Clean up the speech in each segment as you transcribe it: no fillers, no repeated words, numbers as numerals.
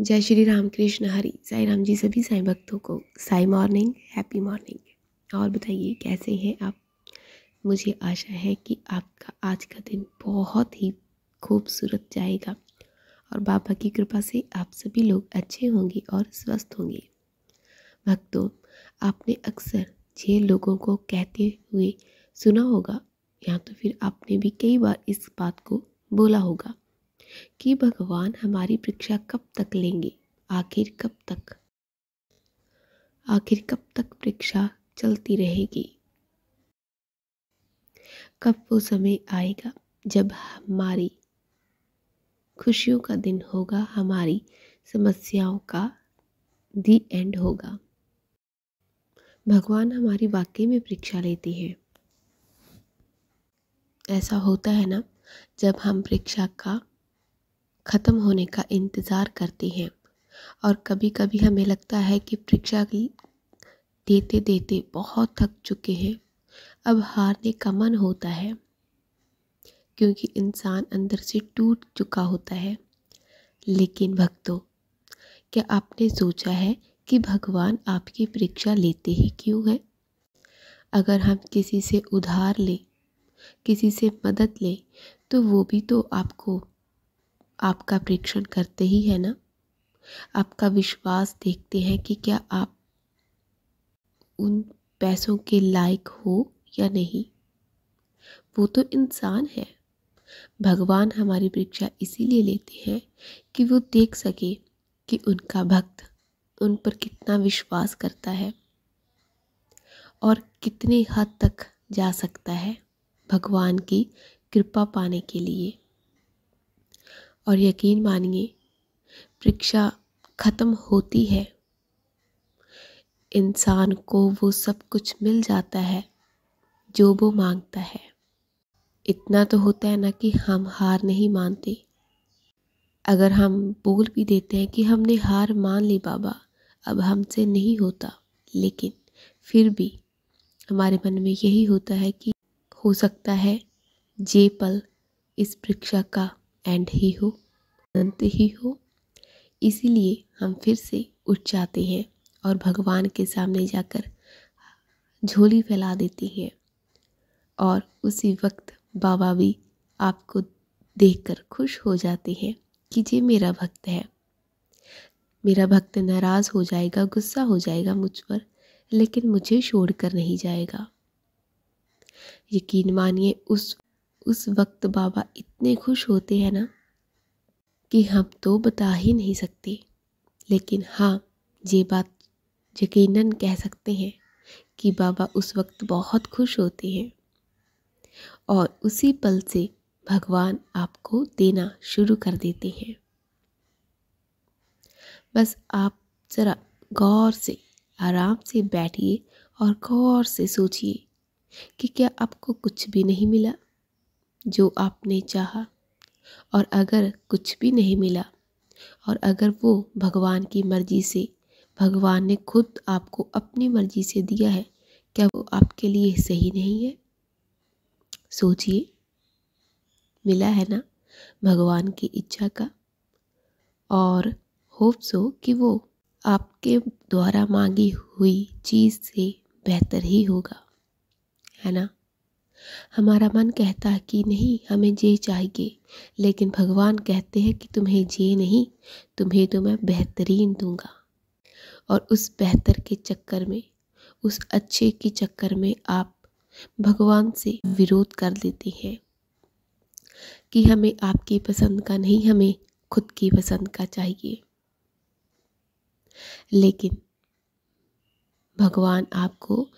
जय श्री राम कृष्ण हरि साई राम जी। सभी साईं भक्तों को साई मॉर्निंग, हैप्पी मॉर्निंग। और बताइए कैसे हैं आप। मुझे आशा है कि आपका आज का दिन बहुत ही खूबसूरत जाएगा और बाबा की कृपा से आप सभी लोग अच्छे होंगे और स्वस्थ होंगे। भक्तों, आपने अक्सर 6 लोगों को कहते हुए सुना होगा या तो फिर आपने भी कई बार इस बात को बोला होगा कि भगवान हमारी परीक्षा कब तक लेंगे, आखिर कब तक परीक्षा चलती रहेगी। कब वो समय आएगा जब हमारी खुशियों का दिन होगा, हमारी समस्याओं का दी एंड होगा। भगवान हमारी वाकई में परीक्षा लेते हैं। ऐसा होता है ना, जब हम परीक्षा का ख़त्म होने का इंतज़ार करते हैं और कभी कभी हमें लगता है कि परीक्षा देते देते बहुत थक चुके हैं, अब हारने का मन होता है क्योंकि इंसान अंदर से टूट चुका होता है। लेकिन भक्तों, क्या आपने सोचा है कि भगवान आपकी परीक्षा लेते ही क्यों है? अगर हम किसी से उधार लें, किसी से मदद लें, तो वो भी तो आपका परीक्षण करते ही है ना। आपका विश्वास देखते हैं कि क्या आप उन पैसों के लायक हो या नहीं। वो तो इंसान है। भगवान हमारी परीक्षा इसीलिए लेते हैं कि वो देख सके कि उनका भक्त उन पर कितना विश्वास करता है और कितनी हद तक जा सकता है भगवान की कृपा पाने के लिए। और यकीन मानिए, परीक्षा ख़त्म होती है, इंसान को वो सब कुछ मिल जाता है जो वो मांगता है। इतना तो होता है ना कि हम हार नहीं मानते। अगर हम बोल भी देते हैं कि हमने हार मान ली बाबा, अब हमसे नहीं होता, लेकिन फिर भी हमारे मन में यही होता है कि हो सकता है ये पल इस परीक्षा का एंड ही हो, अंत ही हो। इसीलिए हम फिर से उठ जाते हैं और भगवान के सामने जाकर झोली फैला देते हैं। और उसी वक्त बाबा भी आपको देखकर खुश हो जाते हैं कि ये मेरा भक्त है। मेरा भक्त नाराज़ हो जाएगा, गुस्सा हो जाएगा मुझ पर, लेकिन मुझे छोड़कर नहीं जाएगा। यकीन मानिए, उस वक्त बाबा इतने खुश होते हैं ना कि हम तो बता ही नहीं सकते। लेकिन हाँ, ये बात यकीनन कह सकते हैं कि बाबा उस वक्त बहुत खुश होते हैं और उसी पल से भगवान आपको देना शुरू कर देते हैं। बस आप ज़रा गौर से आराम से बैठिए और गौर से सोचिए कि क्या आपको कुछ भी नहीं मिला जो आपने चाहा। और अगर कुछ भी नहीं मिला और अगर वो भगवान की मर्ज़ी से, भगवान ने खुद आपको अपनी मर्ज़ी से दिया है, क्या वो आपके लिए सही नहीं है? सोचिए, मिला है ना भगवान की इच्छा का। और होप सो कि वो आपके द्वारा मांगी हुई चीज़ से बेहतर ही होगा, है ना। हमारा मन कहता है कि नहीं, हमें ये चाहिए, लेकिन भगवान कहते हैं कि तुम्हें ये नहीं, तुम्हें तो मैं बेहतरीन दूंगा। और उस बेहतर के चक्कर में, उस अच्छे के चक्कर में आप भगवान से विरोध कर देते हैं कि हमें आपकी पसंद का नहीं, हमें खुद की पसंद का चाहिए। लेकिन भगवान आपको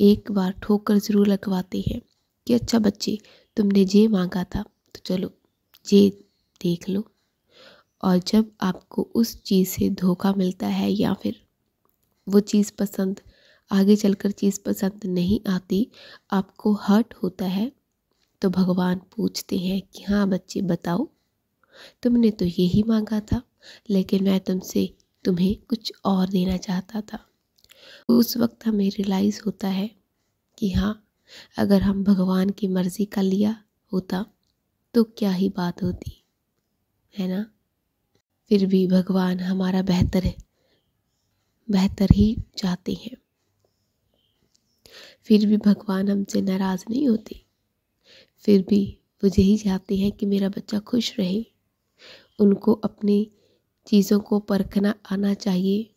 एक बार ठोकर ज़रूर लगवाते हैं कि अच्छा बच्चे, तुमने ये मांगा था तो चलो ये देख लो। और जब आपको उस चीज़ से धोखा मिलता है या फिर वो चीज़ पसंद, आगे चलकर चीज़ पसंद नहीं आती, आपको हर्ट होता है, तो भगवान पूछते हैं कि हाँ बच्चे बताओ, तुमने तो यही मांगा था, लेकिन मैं तुम्हें कुछ और देना चाहता था। उस वक्त हमें रियलाइज़ होता है कि हाँ, अगर हम भगवान की मर्ज़ी का लिया होता तो क्या ही बात होती, है ना। फिर भी भगवान हमारा बेहतर ही चाहते हैं। फिर भी भगवान हमसे नाराज़ नहीं होते। फिर भी वो यही चाहते हैं कि मेरा बच्चा खुश रहे। उनको अपनी चीज़ों को परखना आना चाहिए,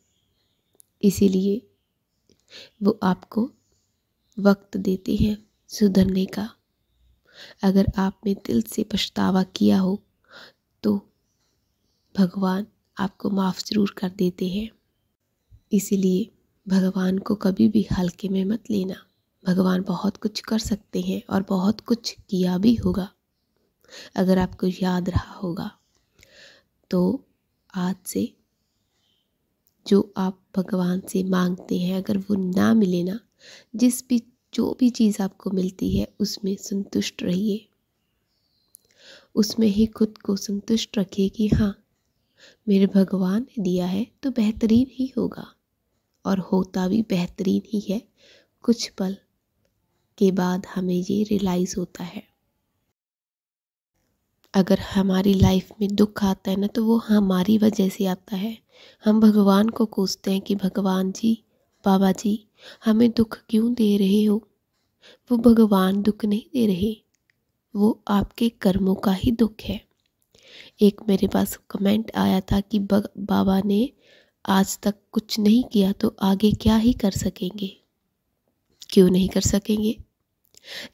इसीलिए वो आपको वक्त देते हैं सुधरने का। अगर आपने दिल से पछतावा किया हो तो भगवान आपको माफ़ ज़रूर कर देते हैं। इसीलिए भगवान को कभी भी हल्के में मत लेना। भगवान बहुत कुछ कर सकते हैं और बहुत कुछ किया भी होगा। अगर आपको याद रहा होगा तो आज से जो आप भगवान से मांगते हैं, अगर वो ना मिले ना, जो भी चीज़ आपको मिलती है उसमें संतुष्ट रहिए। उसमें ही खुद को संतुष्ट रखिए कि हाँ, मेरे भगवान ने दिया है तो बेहतरीन ही होगा, और होता भी बेहतरीन ही है। कुछ पल के बाद हमें ये रियलाइज़ होता है। अगर हमारी लाइफ में दुख आता है ना, तो वो हमारी वजह से आता है। हम भगवान को कोसते हैं कि भगवान जी, बाबा जी, हमें दुख क्यों दे रहे हो। वो भगवान दुख नहीं दे रहे, वो आपके कर्मों का ही दुख है। एक मेरे पास कमेंट आया था कि बाबा ने आज तक कुछ नहीं किया तो आगे क्या ही कर सकेंगे। क्यों नहीं कर सकेंगे?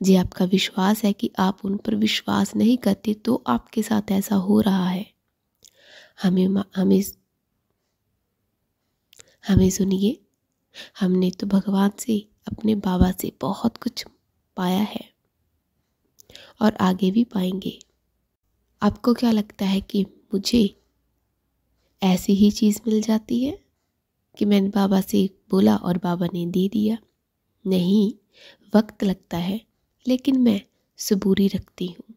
जी, आपका विश्वास है कि आप उन पर विश्वास नहीं करते तो आपके साथ ऐसा हो रहा है। हमें सुनिए, हमने तो भगवान से, अपने बाबा से बहुत कुछ पाया है और आगे भी पाएंगे। आपको क्या लगता है कि मुझे ऐसी ही चीज़ मिल जाती है कि मैंने बाबा से बोला और बाबा ने दे दिया? नहीं, वक्त लगता है, लेकिन मैं सबूरी रखती हूँ।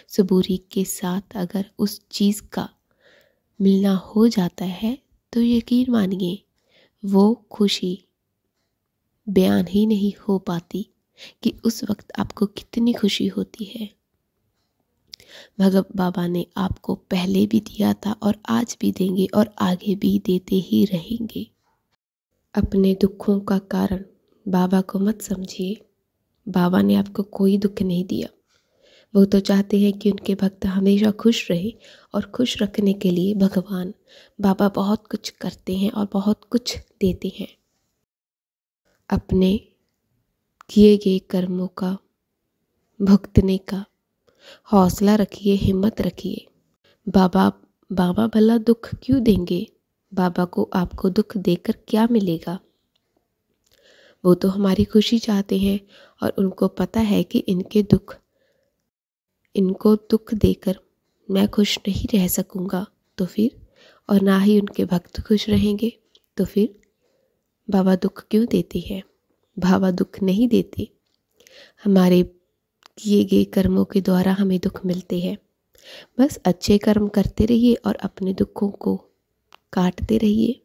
सबूरी के साथ अगर उस चीज़ का मिलना हो जाता है तो यकीन मानिए वो खुशी बयान ही नहीं हो पाती कि उस वक्त आपको कितनी खुशी होती है। बाबा ने आपको पहले भी दिया था और आज भी देंगे और आगे भी देते ही रहेंगे। अपने दुखों का कारण बाबा को मत समझिए। बाबा ने आपको कोई दुख नहीं दिया। वो तो चाहते हैं कि उनके भक्त हमेशा खुश रहे, और खुश रखने के लिए भगवान बाबा बहुत कुछ करते हैं और बहुत कुछ देते हैं। अपने किए गए कर्मों का भुगतने का हौसला रखिए, हिम्मत रखिए। बाबा भला दुख क्यों देंगे? बाबा को आपको दुख देकर क्या मिलेगा? वो तो हमारी खुशी चाहते हैं और उनको पता है कि इनको दुख देकर मैं खुश नहीं रह सकूँगा, तो फिर, और ना ही उनके भक्त खुश रहेंगे, तो फिर बाबा दुख क्यों देते हैं? बाबा दुख नहीं देते। हमारे किए गए कर्मों के द्वारा हमें दुख मिलते हैं। बस अच्छे कर्म करते रहिए और अपने दुखों को काटते रहिए।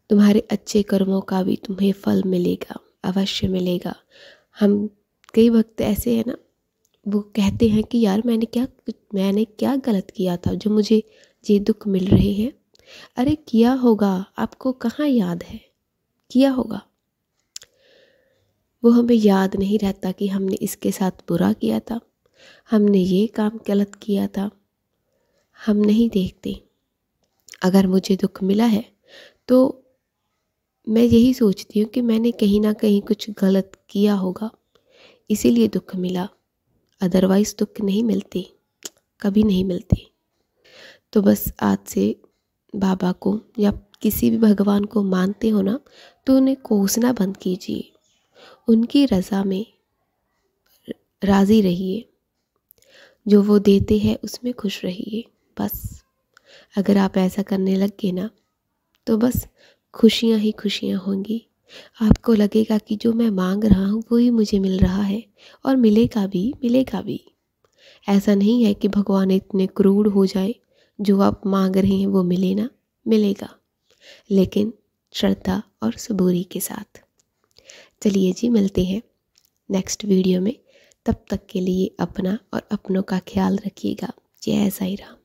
तुम्हारे अच्छे कर्मों का भी तुम्हें फल मिलेगा, अवश्य मिलेगा। हम कई वक्त ऐसे हैं ना, वो कहते हैं कि यार मैंने क्या गलत किया था जो मुझे ये दुख मिल रहे हैं। अरे किया होगा, आपको कहाँ याद है? किया होगा। वो हमें याद नहीं रहता कि हमने इसके साथ बुरा किया था, हमने ये काम गलत किया था। हम नहीं देखते। अगर मुझे दुख मिला है तो मैं यही सोचती हूँ कि मैंने कहीं ना कहीं कुछ गलत किया होगा, इसीलिए दुख मिला। अदरवाइज़ दुख नहीं मिलते, कभी नहीं मिलते। तो बस आज से बाबा को या किसी भी भगवान को मानते हो ना, तो उन्हें कोसना बंद कीजिए। उनकी रज़ा में राज़ी रहिए। जो वो देते हैं उसमें खुश रहिए। बस अगर आप ऐसा करने लग गए ना, तो बस खुशियाँ ही खुशियाँ होंगी। आपको लगेगा कि जो मैं मांग रहा हूँ वही मुझे मिल रहा है, और मिलेगा भी। ऐसा नहीं है कि भगवान इतने क्रूर हो जाए, जो आप मांग रहे हैं वो मिले ना, मिलेगा, लेकिन श्रद्धा और सबूरी के साथ। चलिए जी, मिलते हैं नेक्स्ट वीडियो में। तब तक के लिए अपना और अपनों का ख्याल रखिएगा। जय साईं राम।